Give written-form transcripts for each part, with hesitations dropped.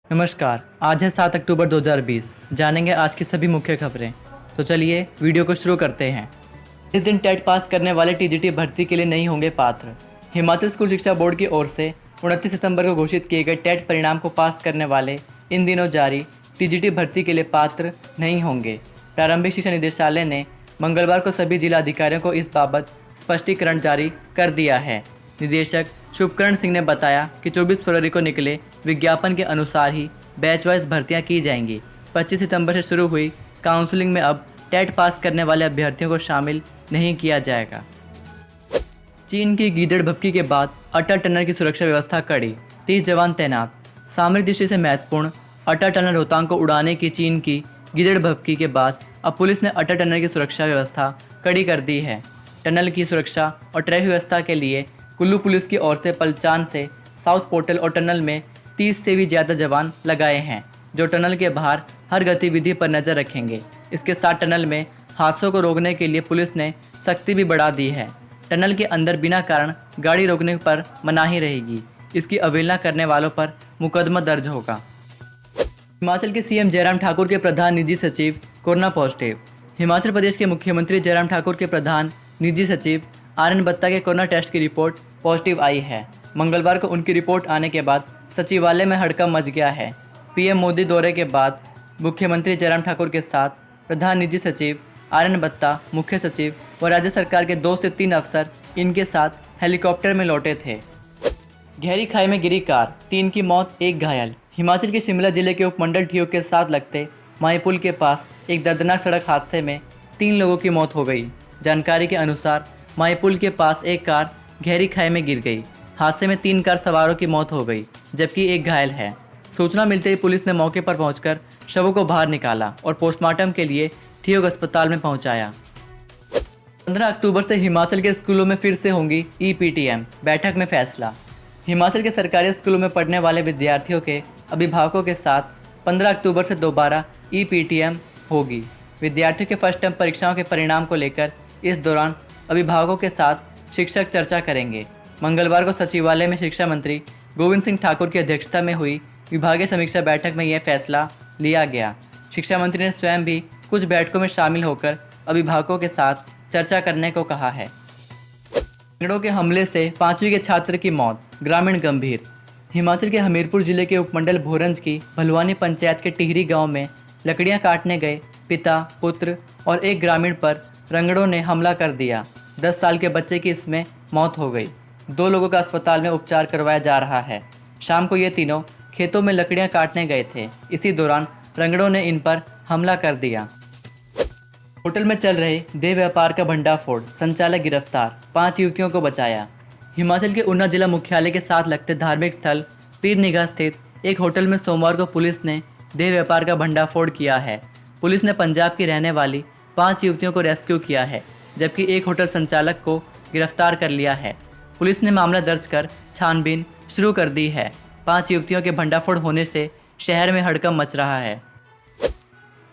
नमस्कार। आज है 7 अक्टूबर 2020। जानेंगे आज की सभी मुख्य खबरें। तो चलिए वीडियो को शुरू करते हैं। इस दिन टेट पास करने वाले टीजीटी भर्ती के लिए नहीं होंगे पात्र। हिमाचल स्कूल शिक्षा बोर्ड की ओर से 29 सितंबर को घोषित किए गए टेट परिणाम को पास करने वाले इन दिनों जारी टीजीटी भर्ती के लिए पात्र नहीं होंगे। प्रारंभिक शिक्षा निदेशालय ने मंगलवार को सभी जिला अधिकारियों को इस बाबत स्पष्टीकरण जारी कर दिया है। निदेशक शुभकरण सिंह ने बताया कि 24 फरवरी को निकले विज्ञापन के अनुसार ही बैच वाइज भर्तियां की जाएंगी। 25 सितंबर से शुरू हुई काउंसलिंग में अब टेट पास करने वाले अभ्यर्थियों को शामिल नहीं किया जाएगा। चीन की गीदड़ भपकी के बाद अटल टनल की सुरक्षा व्यवस्था कड़ी, 30 जवान तैनात। सामरिक दृष्टि से महत्वपूर्ण अटल टनल रोहतांग को उड़ाने की चीन की गीदड़ भपकी के बाद अब पुलिस ने अटल टनल की सुरक्षा व्यवस्था कड़ी कर दी है। टनल की सुरक्षा और ट्रैफिक व्यवस्था के लिए कुल्लू पुलिस की ओर से पलचान से साउथ पोर्टल और टनल में 30 से भी ज़्यादा जवान लगाए हैं, जो टनल के बाहर हर गतिविधि पर नज़र रखेंगे। इसके साथ टनल में हादसों को रोकने के लिए पुलिस ने सख्ती भी बढ़ा दी है। टनल के अंदर बिना कारण गाड़ी रोकने पर मनाही रहेगी। इसकी अवहेलना करने वालों पर मुकदमा दर्ज होगा। हिमाचल के सीएम जयराम ठाकुर के प्रधान निजी सचिव कोरोना पॉजिटिव। हिमाचल प्रदेश के मुख्यमंत्री जयराम ठाकुर के प्रधान निजी सचिव आर.एन. बत्ता के कोरोना टेस्ट की रिपोर्ट पॉजिटिव आई है। मंगलवार को उनकी रिपोर्ट आने के बाद सचिवालय में हड़कंप मच गया है। पीएम मोदी दौरे के बाद मुख्यमंत्री जयराम ठाकुर के साथ प्रधान निजी सचिव आर.एन. बत्ता, मुख्य सचिव व राज्य सरकार के 2 से 3 अफसर इनके साथ हेलीकॉप्टर में लौटे थे। गहरी खाई में गिरी कार, 3 की मौत, 1 घायल। हिमाचल के शिमला जिले के उपमंडल ठियोग के साथ लगते माईपुल के पास एक दर्दनाक सड़क हादसे में 3 लोगों की मौत हो गई। जानकारी के अनुसार माईपुल के पास एक कार गहरी खाई में गिर गई। हादसे में 3 कार सवारों की मौत हो गई, जबकि 1 घायल है। सूचना मिलते ही पुलिस ने मौके पर पहुंचकर शवों को बाहर निकाला और पोस्टमार्टम के लिए ठियोग अस्पताल में पहुंचाया। 15 अक्टूबर से हिमाचल के स्कूलों में फिर से होंगी ईपीटीएम, बैठक में फैसला। हिमाचल के सरकारी स्कूलों में पढ़ने वाले विद्यार्थियों के अभिभावकों के साथ 15 अक्टूबर से दोबारा ईपीटीएम होगी। विद्यार्थियों के फर्स्ट टर्म परीक्षाओं के परिणाम को लेकर इस दौरान अभिभावकों के साथ शिक्षक चर्चा करेंगे। मंगलवार को सचिवालय में शिक्षा मंत्री गोविंद सिंह ठाकुर की अध्यक्षता में हुई विभागीय समीक्षा बैठक में यह फैसला लिया गया। शिक्षा मंत्री ने स्वयं भी कुछ बैठकों में शामिल होकर अभिभावकों के साथ चर्चा करने को कहा है। लकड़ों के हमले से 5वीं के छात्र की मौत, ग्रामीण गंभीर। हिमाचल के हमीरपुर जिले के उपमंडल भोरंज की भलवानी पंचायत के टिहरी गांव में लकड़ियां काटने गए पिता, पुत्र और एक ग्रामीण पर रंगड़ों ने हमला कर दिया। 10 साल के बच्चे की इसमें मौत हो गई। 2 लोगों का अस्पताल में उपचार करवाया जा रहा है। शाम को ये तीनों खेतों में लकड़ियां काटने गए थे। इसी दौरान रंगड़ों ने इन पर हमला कर दिया। होटल में चल रहे देह व्यापार का भंडाफोड़, संचालक गिरफ्तार, 5 युवतियों को बचाया। हिमाचल के ऊना जिला मुख्यालय के साथ लगते धार्मिक स्थल पीर निगाह स्थित एक होटल में सोमवार को पुलिस ने देह व्यापार का भंडाफोड़ किया है। पुलिस ने पंजाब की रहने वाली 5 युवतियों को रेस्क्यू किया है, जबकि एक होटल संचालक को गिरफ्तार कर लिया है। पुलिस ने मामला दर्ज कर छानबीन शुरू कर दी है। 5 युवतियों के भंडाफोड़ होने से शहर में हड़कंप मच रहा है।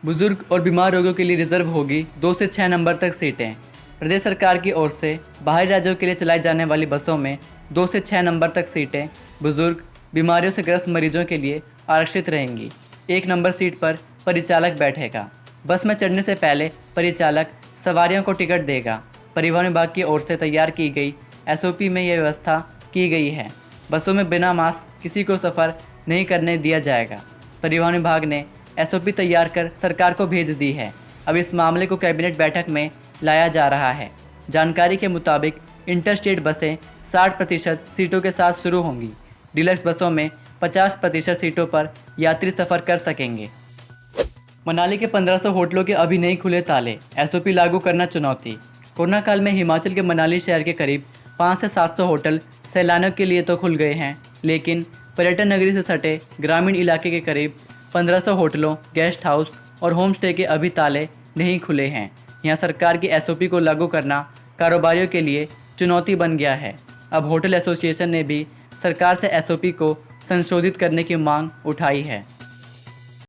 बुजुर्ग और बीमार रोगियों के लिए रिजर्व होगी 2 से 6 नंबर तक सीटें। प्रदेश सरकार की ओर से बाहरी राज्यों के लिए चलाई जाने वाली बसों में 2 से 6 नंबर तक सीटें बुजुर्ग, बीमारियों से ग्रस्त मरीजों के लिए आरक्षित रहेंगी। 1 नंबर सीट पर परिचालक बैठेगा। बस में चढ़ने से पहले परिचालक सवारियों को टिकट देगा। परिवहन विभाग की ओर से तैयार की गई एसओपी में यह व्यवस्था की गई है। बसों में बिना मास्क किसी को सफ़र नहीं करने दिया जाएगा। परिवहन विभाग ने एसओपी तैयार कर सरकार को भेज दी है। अब इस मामले को कैबिनेट बैठक में लाया जा रहा है। जानकारी के मुताबिक इंटरस्टेट बसें 60% सीटों के साथ शुरू होंगी। डिलक्स बसों में 50% सीटों पर यात्री सफ़र कर सकेंगे। मनाली के 1500 होटलों के अभी नहीं खुले ताले, एसओपी लागू करना चुनौती। कोरोना काल में हिमाचल के मनाली शहर के करीब 500 से 700 होटल सैलानियों के लिए तो खुल गए हैं, लेकिन पर्यटन नगरी से सटे ग्रामीण इलाके के करीब 1500 होटलों, गेस्ट हाउस और होम स्टे के अभी ताले नहीं खुले हैं। यहाँ सरकार की एसओपी को लागू करना कारोबारियों के लिए चुनौती बन गया है। अब होटल एसोसिएशन ने भी सरकार से एसओपी को संशोधित करने की मांग उठाई है।